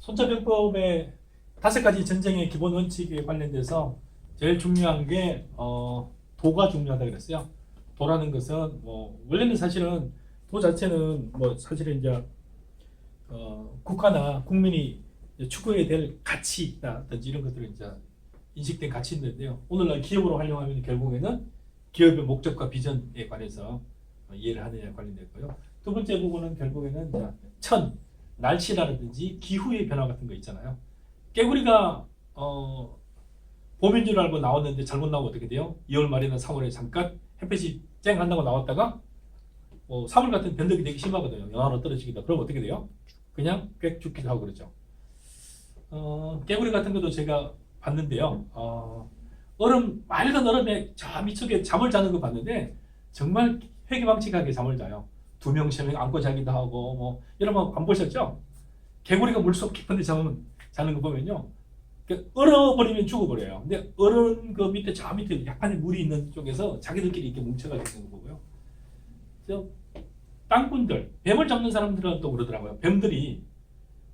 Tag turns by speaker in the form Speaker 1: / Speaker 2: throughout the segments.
Speaker 1: 손자병법의 5가지 전쟁의 기본 원칙에 관련돼서 제일 중요한 게 도가 중요하다 그랬어요. 도라는 것은 원래는 사실은 도 자체는 사실은 이제 국가나 국민이 추구해야 될 가치라든지 이런 것들을 이제 인식된 가치인데요. 오늘날 기업으로 활용하면 결국에는 기업의 목적과 비전에 관해서 이해를 하느냐에 관련됐고요. 두 번째 부분은 결국에는 이제 날씨라든지 기후의 변화 같은 거 있잖아요. 깨구리가 봄인 줄 알고 나왔는데 잘못 나오면 어떻게 돼요? 2월 말이나 3월에 잠깐 햇빛이 쨍 한다고 나왔다가 3월 같은 변덕이 되게 심하거든요. 영하로 떨어지기도. 그럼 어떻게 돼요? 그냥 꽥 죽기도 하고 그러죠. 깨구리 같은 것도 제가 봤는데요. 맑은 얼음에 저 밑쪽에 잠을 자는 거 봤는데 정말 회기망측하게 잠을 자요. 2명, 3명 안고 자기도 하고 여러분 안 보셨죠? 개구리가 물속 깊은 데 자는 거 보면요. 얼어버리면 죽어버려요. 근데 얼음 그 밑에 저 밑에 약간의 물이 있는 쪽에서 자기들끼리 이렇게 뭉쳐가지고 있는 거 보고요. 땅꾼들, 뱀을 잡는 사람들은 또 그러더라고요. 뱀들이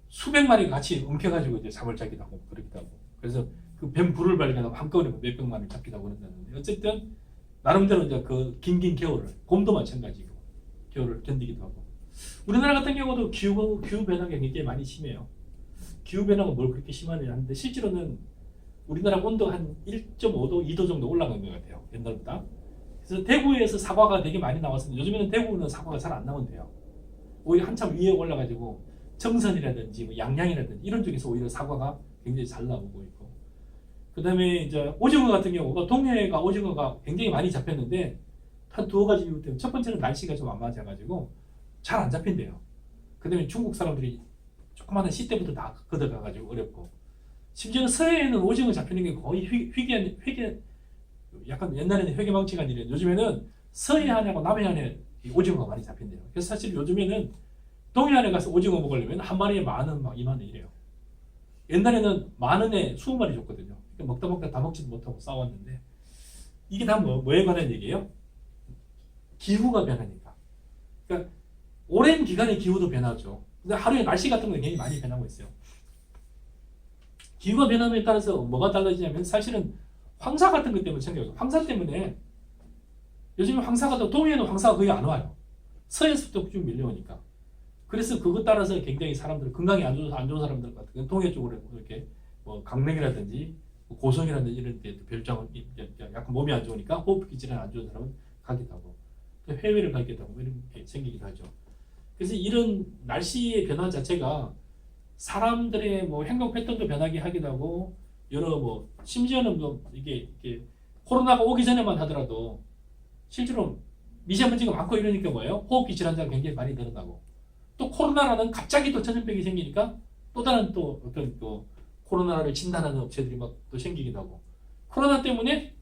Speaker 1: 수백 마리가 같이 엉켜가지고 이제 잠을 자기도 하고 그러기도 하고. 그래서 그 뱀 불을 발견하고 한꺼번에 몇백 마리 잡기도 하고 그런다는데 어쨌든 나름대로 이제 그 긴긴 겨울을, 곰도 마찬가지고 겨울을 견디기도 하고. 우리나라 같은 경우도 기후 변화가 굉장히 많이 심해요. 기후 변화가 뭘 그렇게 심하냐 하는데 실제로는 우리나라 온도가 한 1.5도, 2도 정도 올라간 것 같아요. 옛날보다. 그래서 대구에서 사과가 되게 많이 나왔습니다. 요즘에는 대구는 사과가 잘 안 나온대요. 오히려 한참 위에 올라가지고 정선이라든지 양양이라든지 이런 쪽에서 오히려 사과가 굉장히 잘 나오고 있고. 그 다음에 이제 오징어 같은 경우가 동해가 오징어가 굉장히 많이 잡혔는데 한 2가지 이유 때문에 첫 번째는 날씨가 좀 안 맞아가지고 잘 안 잡힌대요. 그 다음에 중국 사람들이 조그마한 시대부터 다 걷어가가지고 어렵고, 심지어는 서해에는 오징어 잡히는 게 거의 약간 옛날에는 회계망치가 일이에요. 요즘에는 서해안하고 남해안에 오징어가 많이 잡힌대요. 그래서 사실 요즘에는 동해안에 가서 오징어 먹으려면 한 마리에 10,000원, 20,000원 이래요. 옛날에는 10,000원에 20마리 줬거든요. 그러니까 먹다 다 먹지도 못하고 싸웠는데, 이게 다 뭐에 관한 얘기예요? 기후가 변하니까. 그러니까 오랜 기간의 기후도 변하죠. 근데 하루에 날씨 같은 거 굉장히 많이 변하고 있어요. 기후가 변함에 따라서 뭐가 달라지냐면 사실은 황사 같은 것 때문에 생겨요. 황사 때문에 요즘에 황사가 동해에는 황사가 거의 안 와요. 서해에서부터 쭉 밀려오니까. 그래서 그것 따라서 굉장히 사람들 건강이 안 좋은 사람들 같은 경우 동해 쪽으로 이렇게 강냉이라든지 고성이라든지 이런 데 별장을 약간 몸이 안 좋으니까 호흡기 질환 안 좋은 사람은 가기도 하고 해외를 가기도 하고 이런 게 생기기도 하죠. 그래서 이런 날씨의 변화 자체가 사람들의 행동 패턴도 변하게 하기도 하고 여러 심지어는 이게 코로나가 오기 전에만 하더라도 실제로 미세먼지가 많고 이러니까 뭐예요? 호흡기 질환자가 굉장히 많이 늘어나고, 또 코로나라는 갑자기 또 전염병이 생기니까 또 다른 또 어떤 또 코로나를 진단하는 업체들이 막 또 생기기도 하고, 코로나 때문에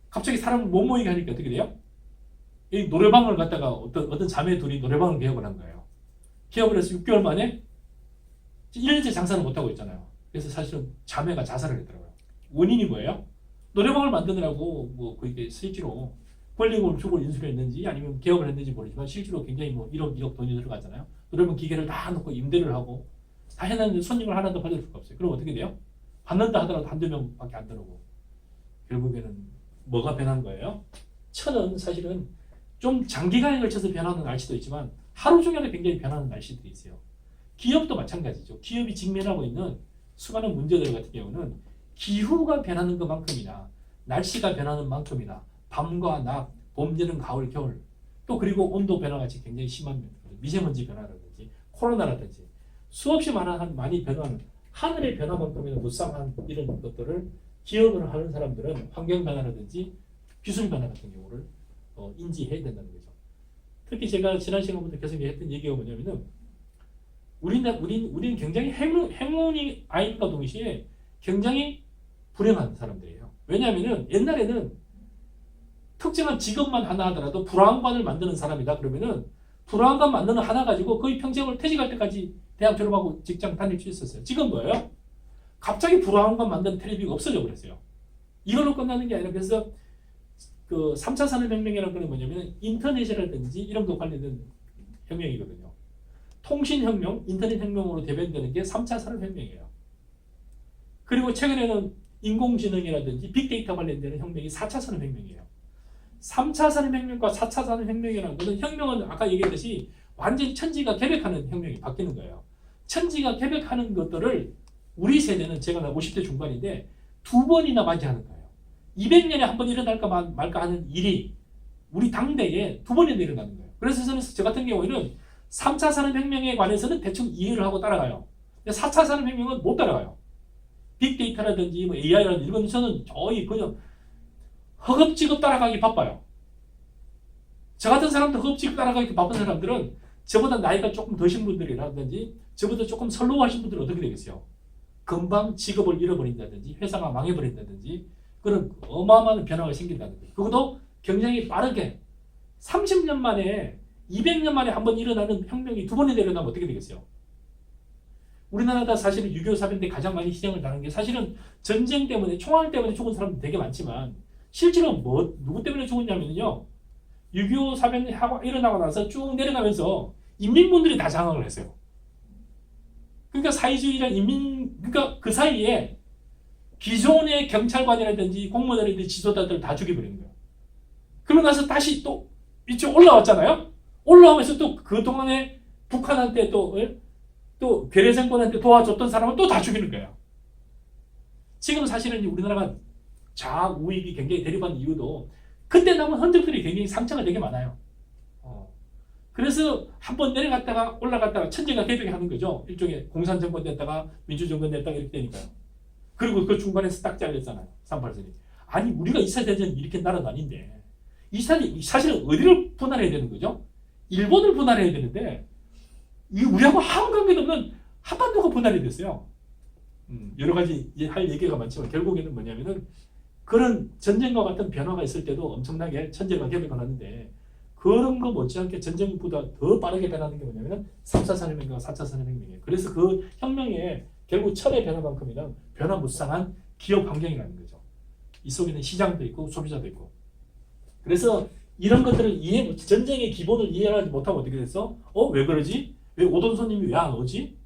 Speaker 1: 갑자기 사람을 못 모이게 하니까 어떻게 돼요? 이 노래방을 갔다가 어떤 자매 둘이 노래방을 개업을 한 거예요. 개업을 해서 6개월 만에 1년째 장사를 못하고 있잖아요. 그래서 사실은 자매가 자살을 했더라고요. 원인이 뭐예요? 노래방을 만드느라고 그게 실제로 권리금을 주고 인수를 했는지 아니면 개업을 했는지 모르지만 실제로 굉장히 1억, 2억 돈이 들어가잖아요. 노래방 기계를 다 놓고 임대를 하도 다 해놨는데 손님을 하나도 받을 수가 없어요. 그럼 어떻게 돼요? 받는다 하더라도 한두 명밖에 안 들어오고, 결국에는 뭐가 변한 거예요? 천은 사실은 좀 장기간에 걸쳐서 변하는 날씨도 있지만 하루 종일에 굉장히 변하는 날씨들이 있어요. 기업도 마찬가지죠. 기업이 직면하고 있는 수많은 문제들 같은 경우는 기후가 변하는 것만큼이나 날씨가 변하는 만큼이나 밤과 낮, 봄, 여름, 가을, 겨울, 또 그리고 온도 변화같이 굉장히 심한 미세먼지 변화라든지 코로나라든지 수없이 많이 변화하는 하늘의 변화만큼이나 무쌍한 이런 것들을 기업을 하는 사람들은 환경 변화라든지 기술 변화 같은 경우를 인지해야 된다는 거죠. 특히 제가 지난 시간부터 계속 했던 얘기가 뭐냐면은 우리는 굉장히 행운이 아닌가 동시에 굉장히 불행한 사람들이에요. 왜냐하면은 옛날에는 특정한 직업만 하나 하더라도 불황관을 만드는 사람이다 그러면은 불황관 만드는 하나 가지고 거의 평생을 퇴직할 때까지 대학 졸업하고 직장 다닐 수 있었어요. 지금 뭐예요? 갑자기 불황관 만드는 텔레비가 없어져 버렸어요. 이걸로 끝나는 게 아니라, 그래서 그 3차 산업혁명이라는 건 뭐냐면 인터넷이라든지 이런 거 관련된 혁명이거든요. 통신혁명, 인터넷혁명으로 대변되는 게 3차 산업혁명이에요. 그리고 최근에는 인공지능이라든지 빅데이터 관련되는 혁명이 4차 산업혁명이에요. 3차 산업혁명과 4차 산업혁명이라는 것은 혁명은 아까 얘기했듯이 완전히 천지가 개벽하는 혁명이 바뀌는 거예요. 천지가 개벽하는 것들을 우리 세대는 제가 50대 중반인데 2번이나 맞이하는 거예요. 200년에 한 번 일어날까 말까 하는 일이 우리 당대에 2번이나 일어나는 거예요. 그래서 저는 저 같은 경우에는 3차 산업혁명에 관해서는 대충 이해를 하고 따라가요. 근데 4차 산업혁명은 못 따라가요. 빅데이터라든지 뭐 AI라든지 이건 저는 거의 그냥 허겁지겁 따라가기 바빠요. 저 같은 사람들 허겁지겁 따라가기 바쁜 사람들은 저보다 나이가 조금 더신 분들이라든지 저보다 조금 설로하신 분들은 어떻게 되겠어요? 금방 직업을 잃어버린다든지 회사가 망해버린다든지 그런 어마어마한 변화가 생긴다는 거예요. 그것도 굉장히 빠르게 30년 만에 200년 만에 한 번 일어나는 혁명이 2번이나 일어나면 어떻게 되겠어요? 우리나라가 사실은 6.25 사변 때 가장 많이 희생을 당한 게 사실은 전쟁 때문에 총알 때문에 죽은 사람도 되게 많지만 실제로 누구 때문에 죽었냐면요. 6.25 사변이 일어나고 나서 쭉 내려가면서 인민군들이 다 장악을 했어요. 그러니까 사회주의랑 그러니까 그 사이에 기존의 경찰관이라든지 공무원이라든지 지도자들을 다 죽여버리는 거예요. 그러고 나서 다시 또 이쪽 올라왔잖아요. 올라오면서 또 그동안에 북한한테 또 괴뢰정권한테 도와줬던 사람을 또 다 죽이는 거예요. 지금 사실은 우리나라가 좌우익이 굉장히 대립한 이유도 그때 남은 흔적들이 굉장히 상처가 되게 많아요. 그래서 한번 내려갔다가 올라갔다가 천재가 개벽하는 거죠. 일종의 공산정권 됐다가 민주정권 됐다가 이렇게 되니까요. 그리고 그 중간에서 딱 잘렸잖아요. 38선이. 아니 우리가 2차 대전이 이렇게 나라도 아닌데 사실은 어디를 분할해야 되는 거죠? 일본을 분할해야 되는데 우리하고 아무 관계도 없는 한반도가 분할이 됐어요. 여러 가지 할 얘기가 많지만 결국에는 뭐냐면은 그런 전쟁과 같은 변화가 있을 때도 엄청나게 천재가 개벽을 하는데 그런 거 못지않게 전쟁보다 더 빠르게 변하는 게 뭐냐면 3차 산업혁명과 4차 산업혁명이에요. 그래서 그 혁명의 결국 철의 변화만큼이나 변화무쌍한 기업 환경이라는 거죠. 이 속에는 시장도 있고 소비자도 있고. 그래서 이런 것들을 전쟁의 기본을 이해하지 못하고 어떻게 됐어? 왜 그러지? 왜 오던 손님이 왜 안 오지?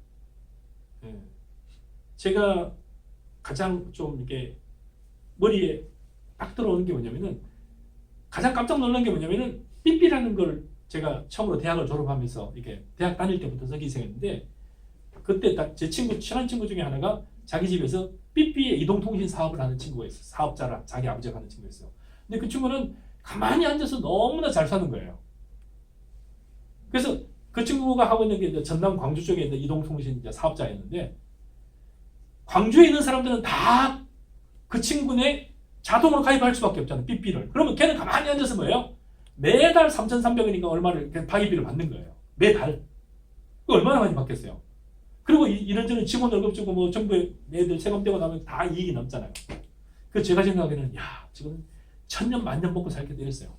Speaker 1: 제가 가장 좀 이렇게 머리에 딱 들어오는 게 뭐냐면은 가장 깜짝 놀란 게 뭐냐면은 삐삐라는 걸 제가 처음으로 대학을 졸업하면서 이렇게 대학 다닐 때부터 쓰기 시작했는데 그때 딱 제 친한 친구 중에 하나가 자기 집에서 삐삐의 이동통신 사업을 하는 친구가 있어요. 사업자라 자기 아버지가 하는 친구였어요. 근데 그 친구는 가만히 앉아서 너무나 잘 사는 거예요. 그래서 그 친구가 하고 있는 게 이제 전남 광주 쪽에 있는 이동통신 사업자였는데 광주에 있는 사람들은 다 그 친구네 자동으로 가입할 수밖에 없잖아요. 삐삐를. 그러면 걔는 가만히 앉아서 뭐예요? 매달 3,300원인가 얼마를 방위비를 받는 거예요. 매달. 그 얼마나 많이 받겠어요. 그리고 이런저런 직원 월급 주고 뭐 정부에 애들 세금떼고 나면 다 이익이 남잖아요. 그래서 제가 생각하기에는 지금 1000년 만년 먹고 살겠다 이랬어요.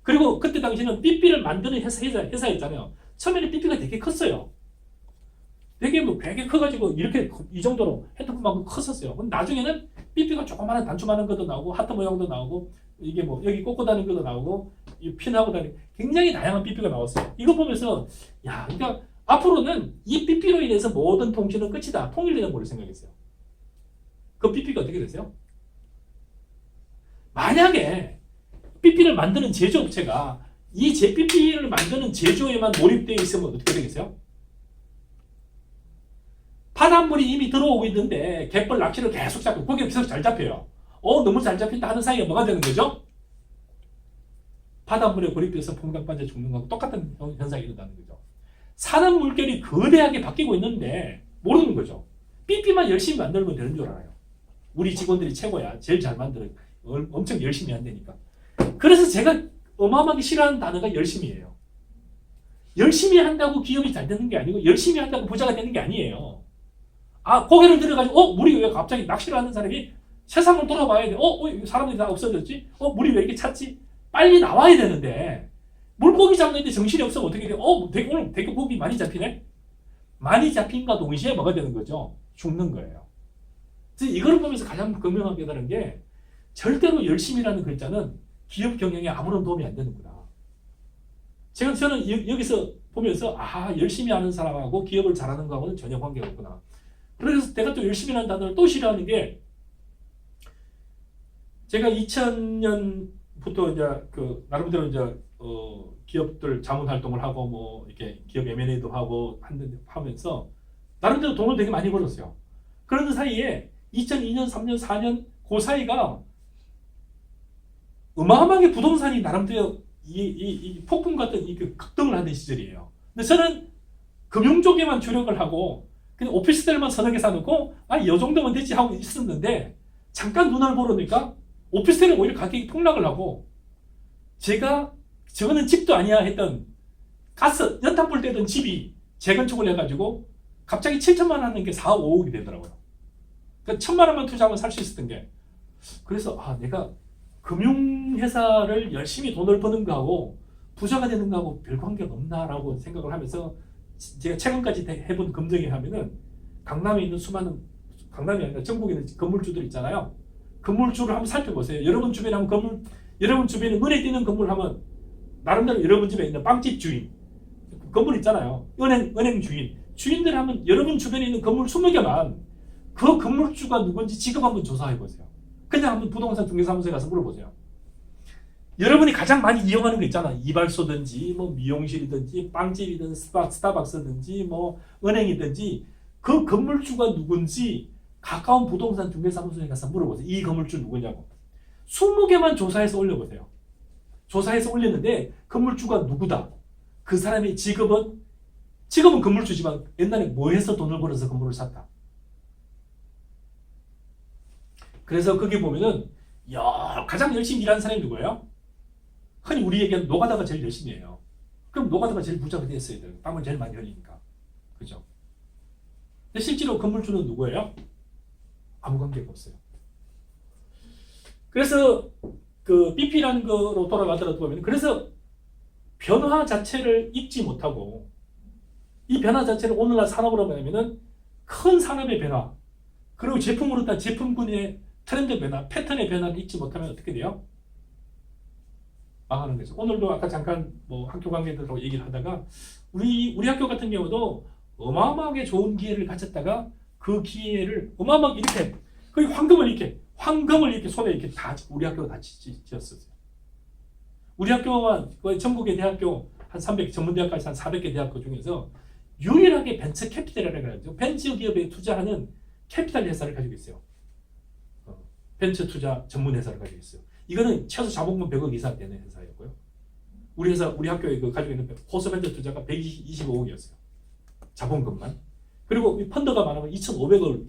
Speaker 1: 그리고 그때 당시에는 삐삐를 만드는 회사였잖아요. 처음에는 삐삐가 되게 컸어요. 되게 커가지고 이렇게 이 정도로 핸드폰만큼 컸었어요. 근데 나중에는 삐삐가 조그마한 단추만한 것도 나오고 하트 모양도 나오고 이게 뭐 여기 꽂고 다니는 것도 나오고 핀하고 다니는 굉장히 다양한 삐삐가 나왔어요. 이거 보면서 그러니까 앞으로는 이 삐삐로 인해서 모든 통신은 끝이다. 통일되는 걸로 생각했어요. 그 삐삐가 어떻게 됐어요? 만약에 삐삐를 만드는 제조업체가 이 삐삐를 만드는 제조에만 몰입되어 있으면 어떻게 되겠어요? 바닷물이 이미 들어오고 있는데 갯벌 낚시를 계속 잡고 거기에 계속 잘 잡혀요. 너무 잘 잡힌다 하는 사이에 뭐가 되는 거죠? 바닷물에 고립돼서 퐁당 빠져 죽는 거하고 똑같은 현상이 일어나는 거죠. 사는 물결이 거대하게 바뀌고 있는데 모르는 거죠. 삐삐만 열심히 만들면 되는 줄 알아요. 우리 직원들이 최고야. 제일 잘 만들어. 엄청 열심히 한다니까. 그래서 제가 어마어마하게 싫어하는 단어가 열심히예요. 열심히 한다고 기업이 잘 되는 게 아니고 열심히 한다고 부자가 되는 게 아니에요. 고개를 들어가지고 물이 왜 갑자기 낚시를 하는 사람이 세상을 돌아봐야 돼. 사람들이 다 없어졌지? 물이 왜 이렇게 찼지? 빨리 나와야 되는데 물고기 잡는데 정신이 없으면 어떻게 돼? 오늘 되게 고기 많이 잡히네? 많이 잡힌과 동시에 뭐가 되는 거죠? 죽는 거예요. 그래서 이걸 보면서 가장 분명하게 다른 게 절대로 열심히라는 글자는 기업 경영에 아무런 도움이 안 되는구나. 저는 여기서 보면서 열심히 하는 사람하고 기업을 잘하는 거하고는 전혀 관계가 없구나. 그래서 내가 또 열심히 하는 단어를 또 싫어하는 게 제가 2000년부터 이제 나름대로 이제 기업들 자문 활동을 하고 뭐 이렇게 기업 M&A도 하고 하면서 나름대로 돈을 되게 많이 벌었어요. 그런 사이에 2002년, 3년, 4년 그 사이가 어마어마하게 부동산이 나름대로 이 폭풍 같은 급등을 하는 시절이에요. 근데 저는 금융 쪽에만 주력을 하고 그냥 오피스텔만 서너 개 사놓고 이 정도면 되지 하고 있었는데 잠깐 눈을 보려니까 오피스텔은 오히려 가격이 폭락을 하고 저거는 집도 아니야 했던 가스 연탄불 떼던 집이 재건축을 해가지고 갑자기 7천만 원 하는 게 4억 5억이 되더라고요. 그러니까 1,000만 원만 투자하면 살 수 있었던 게 그래서 내가 금융회사를 열심히 돈을 버는 거하고 부자가 되는 거하고 별 관계가 없나라고 생각을 하면서 제가 최근까지 해본 검증에 하면은 강남에 있는 수많은 강남이 아니라 전국에 있는 건물주들 있잖아요. 건물주를 한번 살펴보세요. 여러분 주변에 한번 여러분 주변에 눈에 띄는 건물 하면 나름대로 여러분 집에 있는 빵집 주인, 건물 있잖아요. 은행 주인들 하면 여러분 주변에 있는 건물 20개만 그 건물주가 누군지 직업 한번 조사해 보세요. 그냥 한번 부동산 중개사무소에 가서 물어보세요. 여러분이 가장 많이 이용하는 거 있잖아. 이발소든지 뭐 미용실이든지 빵집이든 스타벅스든지 뭐 은행이든지 그 건물주가 누군지 가까운 부동산 중개사무소에 가서 물어보세요. 이 건물주 누구냐고. 20개만 조사해서 올려보세요. 조사해서 올렸는데 건물주가 누구다. 그 사람의 직업은 건물주지만 옛날에 뭐 해서 돈을 벌어서 건물을 샀다. 그래서 거기 보면은 가장 열심히 일하는 사람이 누구예요? 흔히 우리에게는 노가다가 제일 열심히 해요. 그럼 노가다가 제일 부자가 됐어야 돼요. 땀을 제일 많이 흘리니까. 그죠? 근데 실제로 건물주는 누구예요? 아무 관계가 없어요. 그래서 그 BP라는 거로 돌아가더라도 보면 그래서 변화 자체를 읽지 못하고 이 변화 자체를 오늘날 산업으로 보면은 큰 산업의 변화 그리고 제품으로 따른 제품군의 트렌드 변화, 패턴의 변화를 읽지 못하면 어떻게 돼요? 망하는 거죠. 오늘도 아까 잠깐 뭐 학교 관계들하고 얘기를 하다가 우리 학교 같은 경우도 어마어마하게 좋은 기회를 가졌다가 그 기회를 어마어마하게 이렇게 거의 황금을 이렇게 손에 이렇게 다 우리 학교가 다 지었어요. 우리 학교가 거의 전국의 대학교 한 300 전문대학까지 한 400개 대학교 중에서 유일하게 벤처 캐피탈이라고 해가지고 벤처 기업에 투자하는 캐피탈 회사를 가지고 있어요. 벤처 투자 전문 회사를 가지고 있어요. 이거는 최소 자본금 100억 이상 되는 회사였고요. 우리 학교에 가지고 있는 호서 벤처 투자가 125억이었어요. 자본금만. 그리고 이 펀드가 많으면 2,500억을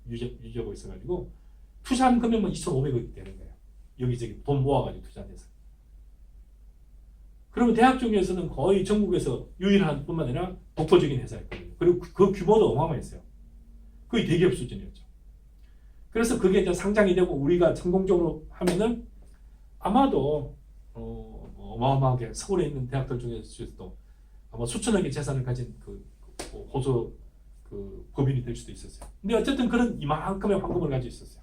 Speaker 1: 유지하고 있어가지고 투자한 금액만 2,500억이 되는 거예요. 여기저기 돈 모아가지고 투자한 회사. 그러면 대학 중에서는 거의 전국에서 유일한 뿐만 아니라 독보적인 회사였거든요. 그리고 그 규모도 어마어마했어요. 거의 대기업 수준이었죠. 그래서 그게 이제 상장이 되고 우리가 성공적으로 하면은 아마도 어마어마하게 서울에 있는 대학들 중에서도 아마 수천억의 재산을 가진 호소 법인이 될 수도 있었어요. 근데 어쨌든 그런 이만큼의 황금을 가지고 있었어요.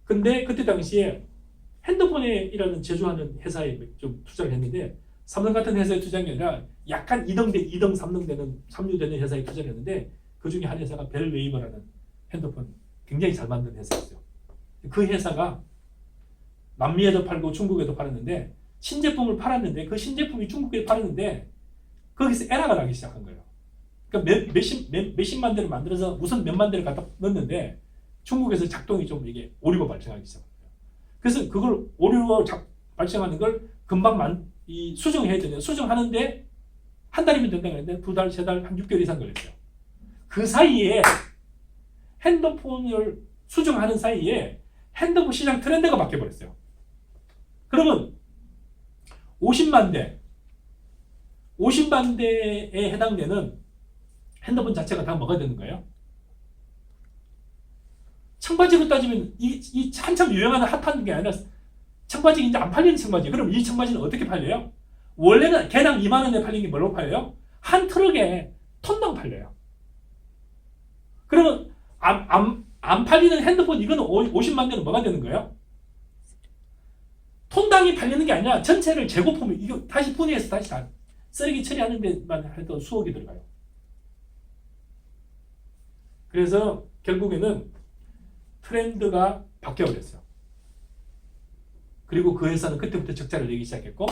Speaker 1: 근데 그때 당시에 핸드폰에 이라는 제조하는 회사에 좀 투자를 했는데 삼성 같은 회사에 투자한 게 아니라 약간 2등, 3등 되는 3류 되는 회사에 투자를 했는데 그 중에 한 회사가 벨웨이버라는 핸드폰 굉장히 잘 만든 회사였어요. 그 회사가 남미에도 팔고 중국에도 팔았는데 신제품을 팔았는데 그 신제품이 중국에 팔았는데 거기서 에러가 나기 시작한 거예요. 그러니까 몇십만 대를 만들어서 우선 몇만 대를 갖다 넣었는데 중국에서 작동이 좀 이게 오류가 발생하기 시작한 거예요. 그래서 그걸 오류가 발생하는 걸 금방 수정해야 되는데 수정하는데 한 달이면 된다고 했는데 2달, 3달, 한 6개월 이상 걸렸어요. 그 사이에 핸드폰을 수정하는 사이에 핸드폰 시장 트렌드가 바뀌어버렸어요. 그러면 50만 대에 해당되는 핸드폰 자체가 다 뭐가 되는 거예요? 청바지로 따지면 이 한참 유행하는 핫한 게 아니라 청바지 이제 안 팔리는 청바지. 그럼 이 청바지는 어떻게 팔려요? 원래는 개당 2만 원에 팔린 게 뭘로 팔려요? 한 트럭에 톤당 팔려요. 그러면 안 팔리는 핸드폰 이거는 50만 대는 뭐가 되는 거예요? 톤당이 팔리는 게 아니라 전체를 재고품을 이거 다시 분해해서 다시 쓰레기 처리하는 데만 해도 수억이 들어가요. 그래서 결국에는 트렌드가 바뀌어버렸어요. 그리고 그 회사는 그때부터 적자를 내기 시작했고,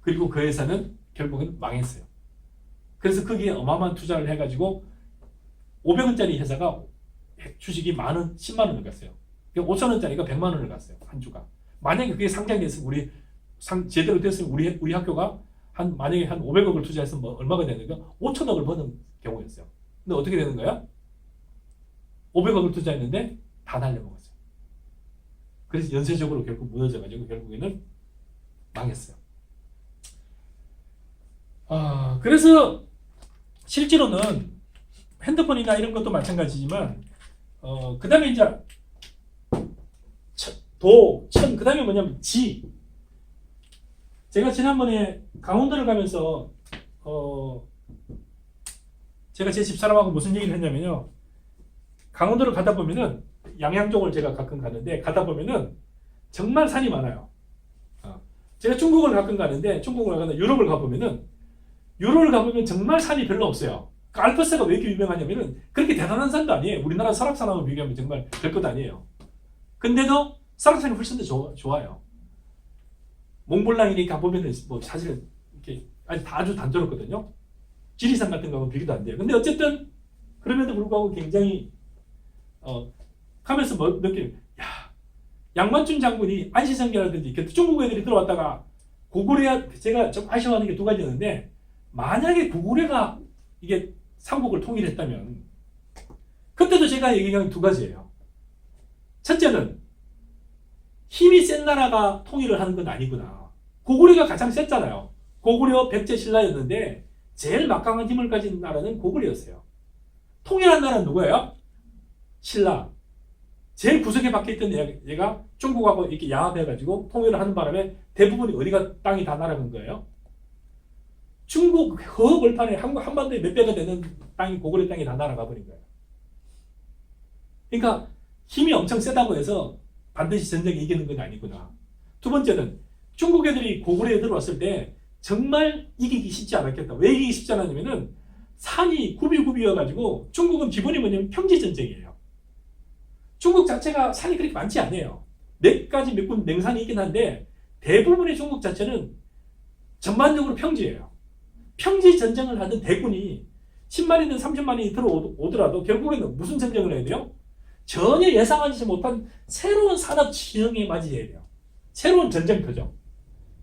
Speaker 1: 그리고 그 회사는 결국은 망했어요. 그래서 거기에 어마어마한 투자를 해가지고 500원짜리 회사가 주식이 만원, 10만원을 갔어요. 5천원짜리가 100만원을 갔어요. 한 주가. 만약에 그게 상장됐으면 제대로 됐으면 우리 학교가 만약에 한 500억을 투자해서 얼마가 되는 거야? 5천억을 버는 경우였어요. 근데 어떻게 되는 거야? 500억을 투자했는데 다 날려먹었어요. 그래서 연쇄적으로 결국 무너져가지고 결국에는 망했어요. 그래서 실제로는 핸드폰이나 이런 것도 마찬가지지만 그 다음에 이제 그 다음에 뭐냐면 제가 지난번에 강원도를 가면서 제가 제 집사람하고 무슨 얘기를 했냐면요. 강원도를 가다 보면은 양양 쪽을 제가 가끔 가는데 가다 보면은 정말 산이 많아요. 제가 중국을 가끔 가는데 중국을 가거나 유럽을 가보면 정말 산이 별로 없어요. 그 알프스가 왜 이렇게 유명하냐면은 그렇게 대단한 산도 아니에요. 우리나라 설악산하고 비교하면 정말 별것 아니에요. 근데도 설악산이 훨씬 더 좋아요. 몽블랑이니 가보면은 뭐 사실 이렇게 아주 단조롭거든요. 지리산 같은 거하고 비교도 안 돼요. 근데 어쨌든 그럼에도 불구하고 굉장히 가면서 느끼는 양만춘 장군이 안시성계라든지 중국 애들이 들어왔다가 고구려 제가 좀 아쉬워하는 게 두 가지였는데 만약에 고구려가 이게 삼국을 통일했다면 그때도 제가 얘기한 두 가지예요. 첫째는 힘이 센 나라가 통일을 하는 건 아니구나. 고구려가 가장 셌잖아요. 고구려 백제 신라였는데 제일 막강한 힘을 가진 나라는 고구려였어요. 통일한 나라는 누구예요? 신라. 제일 구석에 박혀있던 얘가 중국하고 이렇게 양합해가지고 통일을 하는 바람에 대부분이 어디가 땅이 다 날아간 거예요? 중국 허벌판에 한반도에 몇 배가 되는 땅이 고구려 땅이 다 날아가 버린 거예요. 그러니까 힘이 엄청 세다고 해서 반드시 전쟁에 이기는 건 아니구나. 두 번째는 중국 애들이 고구려에 들어왔을 때 정말 이기기 쉽지 않았겠다. 왜 이기기 쉽지 않았냐면은 산이 굽이굽이여가지고 중국은 기본이 뭐냐면 평지전쟁이에요. 중국 자체가 산이 그렇게 많지 않아요. 몇 군 맹산이 있긴 한데 대부분의 중국 자체는 전반적으로 평지예요. 평지 전쟁을 하던 대군이 10만이든 30만이 들어오더라도 결국에는 무슨 전쟁을 해야 돼요? 전혀 예상하지 못한 새로운 산업 지형에 맞이해야 돼요. 새로운 전쟁터죠.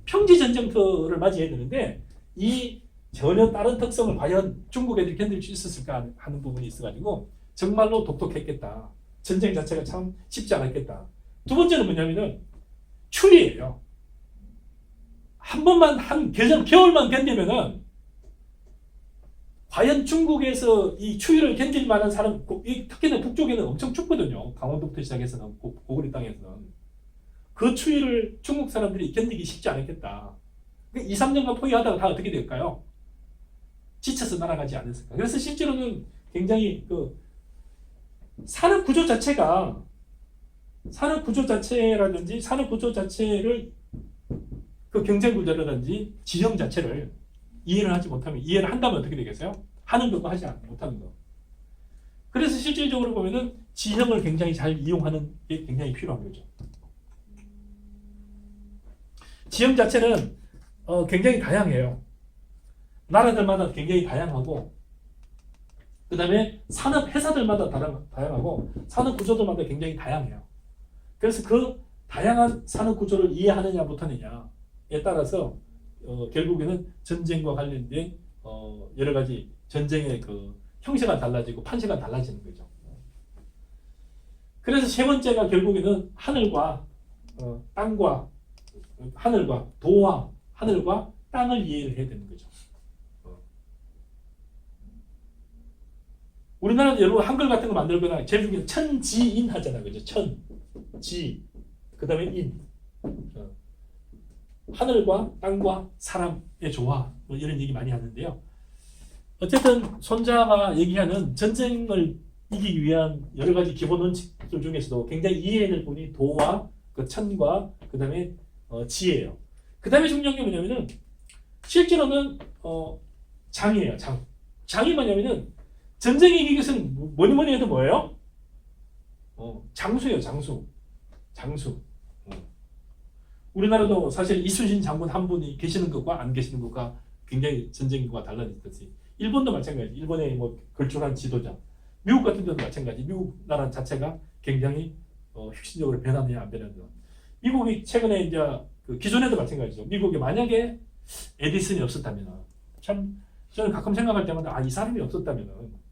Speaker 1: 평지 전쟁터를 맞이해야 되는데 이 전혀 다른 특성을 과연 중국 애들이 견딜 수 있었을까 하는 부분이 있어가지고 정말로 독특했겠다. 전쟁 자체가 참 쉽지 않았겠다. 두 번째는 뭐냐면은 추위예요. 한 번만 겨울만 견디면은 과연 중국에서 이 추위를 견딜 만한 사람, 특히나 북쪽에는 엄청 춥거든요. 강원도부터 시작해서는 고구려 땅에서는 그 추위를 중국 사람들이 견디기 쉽지 않았겠다. 2, 3년간 포기하다가 다 어떻게 될까요? 지쳐서 날아가지 않았을까. 그래서 실제로는 굉장히 산업 구조 자체라든지 산업 구조 자체를 경쟁 구조라든지 지형 자체를 이해를 한다면 어떻게 되겠어요? 하는 거고 하지 못하는 거. 그래서 실질적으로 보면은 지형을 굉장히 잘 이용하는 게 굉장히 필요한 거죠. 지형 자체는 굉장히 다양해요. 나라들마다 굉장히 다양하고 그 다음에 산업 회사들마다 다양하고 산업 구조들마다 굉장히 다양해요. 그래서 그 다양한 산업 구조를 이해하느냐 못하느냐에 따라서 결국에는 전쟁과 관련된 여러 가지 전쟁의 형태가 달라지고 판세가 달라지는 거죠. 그래서 세 번째가 결국에는 하늘과 도와 하늘과 땅을 이해를 해야 되는 거죠. 우리나라도 여러분 한글 같은 거 만들거나 제일 중요한 천지인 하잖아요. 그죠? 천지 그 다음에 인 하늘과 땅과 사람의 조화 뭐 이런 얘기 많이 하는데요. 어쨌든 손자가 얘기하는 전쟁을 이기기 위한 여러 가지 기본 원칙들 중에서도 굉장히 이해해야 될 부분이 도와 천과 그 다음에 지예요. 그 다음에 중요한 게 뭐냐면은 실제로는 장이에요. 장이 뭐냐면은 전쟁의 기계에서는 뭐니 해도 뭐예요? 장수예요. 장수. 우리나라도 사실 이순신 장군 한 분이 계시는 것과 안 계시는 것과 굉장히 전쟁과 달라졌듯이 일본도 마찬가지. 일본의 뭐 걸출한 지도자. 미국 같은 데도 마찬가지. 미국 나라 자체가 굉장히 혁신적으로 변하느냐 안 변하느냐. 미국이 최근에 이제 그 기존에도 마찬가지죠. 미국이 만약에 에디슨이 없었다면 참 저는 가끔 생각할 때마다 이 사람이 없었다면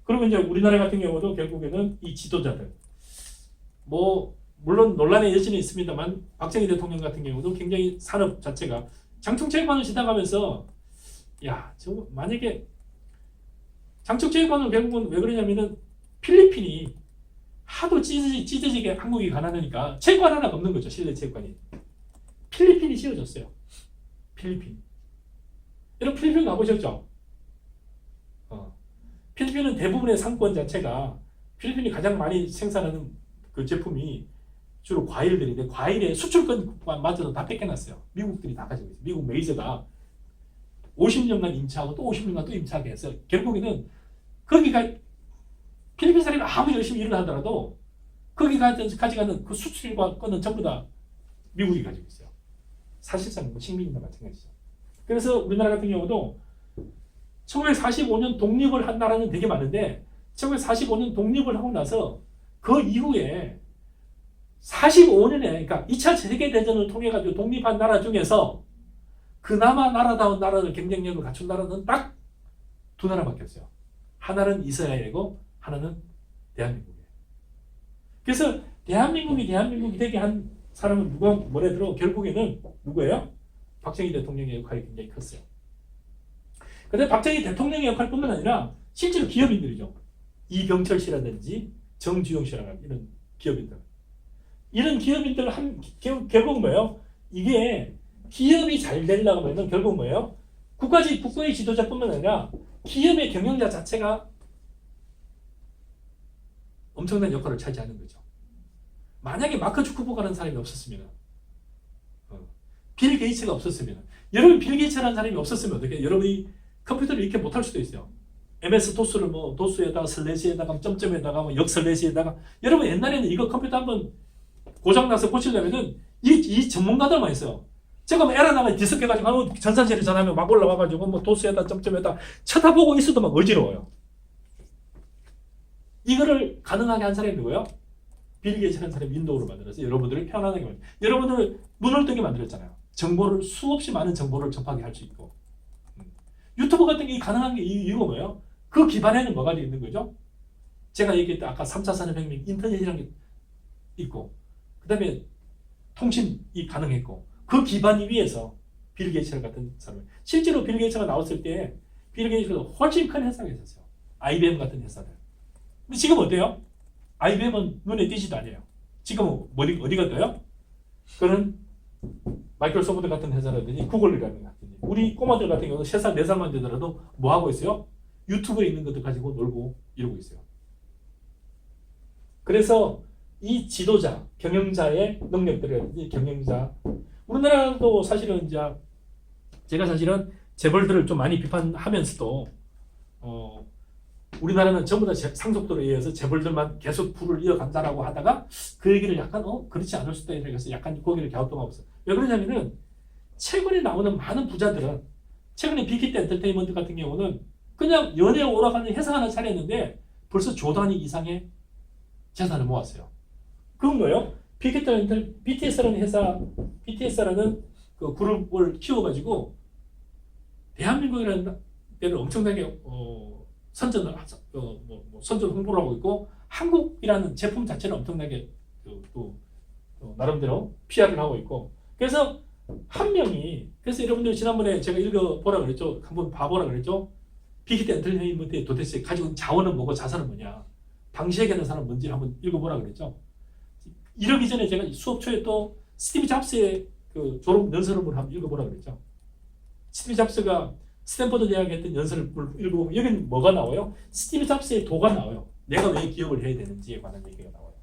Speaker 1: 그러면 이제 우리나라 같은 경우도 결국에는 이 지도자들 뭐 물론 논란의 여지는 있습니다만 박정희 대통령 같은 경우도 굉장히 산업 자체가 장충체육관을 지나가면서 저 만약에 장충체육관은 결국은 왜 그러냐면은 필리핀이 하도 찢어지게 한국이 가난하니까 체육관 하나가 없는 거죠. 실내 체육관이. 필리핀이 지어졌어요. 필리핀. 여러분 필리핀 가보셨죠? 필리핀은 대부분의 상권 자체가 필리핀이 가장 많이 생산하는 그 제품이 주로 과일들인데 과일의 수출권마저도 다 뺏겨놨어요. 미국들이 다 가지고 있어요. 미국 메이저가 50년간 임차하고 또 50년간 또 임차하게 해서 결국에는 거기가 필리핀 사람이 아무리 열심히 일을 하더라도 거기 가져가는 그 수출권은 전부 다 미국이 가지고 있어요. 사실상 식민지나 마찬가지죠. 그래서 우리나라 같은 경우도 1945년 독립을 한 나라는 되게 많은데 1945년 독립을 하고 나서 그 이후에 45년에 그러니까 2차 세계대전을 통해 가지고 독립한 나라 중에서 그나마 나라다운 나라를 경쟁력을 갖춘 나라는 딱 두 나라밖에 없어요. 하나는 이스라엘이고 하나는 대한민국이에요. 그래서 대한민국이 되게 한 사람은 누가 뭐래 들어 결국에는 누구예요? 박정희 대통령의 역할이 굉장히 컸어요. 그런데 박정희 대통령의 역할뿐만 아니라 실제로 기업인들이죠. 이병철 씨라든지 정주영 씨라든지 이런 기업인들. 이런 기업인들 결국 뭐예요? 이게 기업이 잘 되려고 하면 결국 뭐예요? 국가의 지도자뿐만 아니라 기업의 경영자 자체가 엄청난 역할을 차지하는 거죠. 만약에 마크 주커버가라는 사람이 없었으면 빌 게이츠가 없었으면 여러분 빌 게이츠라는 사람이 없었으면 어떻게 여러분이 컴퓨터를 이렇게 못할 수도 있어요. MS 도스를 뭐 도스에다가 슬래시에다가 점점에다가 뭐 역슬래시에다가 여러분 옛날에는 이거 컴퓨터 한번 고장나서 고치려면은 이 전문가들만 있어요. 제가 뭐 에러 나가 뒤섞여가지고 전산실에 전화하면 막 올라와가지고 뭐 도스에다 점점에다 쳐다보고 있어도 막 어지러워요. 이거를 가능하게 한 사람이 누구예요? 빌 게이츠라는 사람이 윈도우를 만들어서 여러분들을 편안하게 만들어요. 여러분들을 눈을 뜨게 만들었잖아요. 수없이 많은 정보를 접하게 할 수 있고. 유튜브 같은 게 가능한 게 이유가 뭐예요? 그 기반에는 뭐가 있는 거죠? 제가 얘기했던 아까 3차 산업혁명 인터넷이라는 게 있고 그 다음에 통신이 가능했고 그 기반 위에서 빌 게이츠 같은 사람 실제로 빌 게이츠가 나왔을 때 빌 게이츠가 훨씬 큰 회사가 있었어요. IBM 같은 회사들. 근데 지금 어때요? IBM은 눈에 띄지도 않아요. 지금 어디가 떠요? 그런 마이크로소프트 같은 회사라든지 구글이라는 같은 우리 꼬마들 같은 경우는 3살, 4살만 되더라도 뭐 하고 있어요? 유튜브에 있는 것들 가지고 놀고 이러고 있어요. 그래서 이 지도자, 경영자의 능력들이라든지 경영자 우리나라도 사실은 이제 제가 사실은 재벌들을 좀 많이 비판하면서도 우리나라는 전부 다 상속도에 의해서 재벌들만 계속 부를 이어간다라고 하다가 그 얘기를 약간 그렇지 않을 수도 있다 그래서 약간 거기를 갸우뚱하고 있어요. 왜 그러냐면은 최근에 나오는 많은 부자들은 최근에 빅히트 엔터테인먼트 같은 경우는 그냥 연예에 오락하는 회사 하나 차렸는데 벌써 조 단위 이상의 재산을 모았어요. 그건 뭐예요? BTS라는 그 그룹을 키워가지고 대한민국이라는 데를 엄청나게 선전 홍보를 하고 있고 한국이라는 제품 자체를 엄청나게 나름대로 PR을 하고 있고 그래서 한 명이 그래서 여러분들 지난번에 제가 읽어보라 그랬죠. 한번 봐보라 그랬죠. 빅히트 엔터테인먼트에 도대체 가지고 있는 자원은 뭐고 자산은 뭐냐. 방시하게 사람은 뭔지 한번 읽어보라 그랬죠. 이러기 전에 제가 수업 초에 또 스티브 잡스의 그 졸업 연설문을 한번 읽어보라 그랬죠. 스티브 잡스가 스탠퍼드 대학에 했던 연설을 읽어보면 여기는 뭐가 나와요? 스티브 잡스의 도가 나와요. 내가 왜 기업을 해야 되는지에 관한 얘기가 나와요.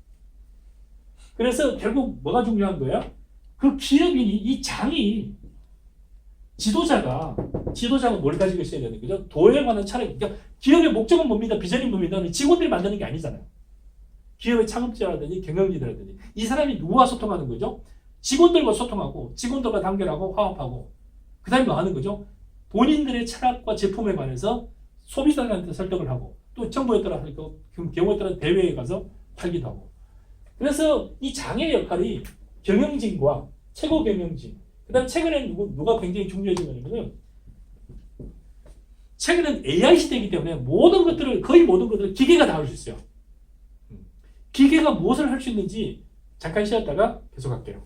Speaker 1: 그래서 결국 뭐가 중요한 거야? 그 기업인이 이 장이 지도자가 뭘 가지고 있어야 되는 거죠? 도에 관한 차례. 그러니까 기업의 목적은 뭡니다. 비전이 뭡니다. 직원들이 만드는 게 아니잖아요. 기업의 창업자라든지 경영진이라든지 이 사람이 누구와 소통하는 거죠? 직원들과 소통하고 직원들과 단결하고 화합하고 그 다음에 뭐 하는 거죠? 본인들의 철학과 제품에 관해서 소비자들한테 설득을 하고 또 정부에 따라 경우에 따라 대회에 가서 팔기도 하고 그래서 이 장의 역할이 경영진과 최고 경영진 그 다음 최근에 누가 굉장히 중요해진 거냐면 최근엔 AI 시대이기 때문에 거의 모든 것들을 기계가 다 할 수 있어요. 기계가 무엇을 할 수 있는지 잠깐 쉬었다가 계속할게요.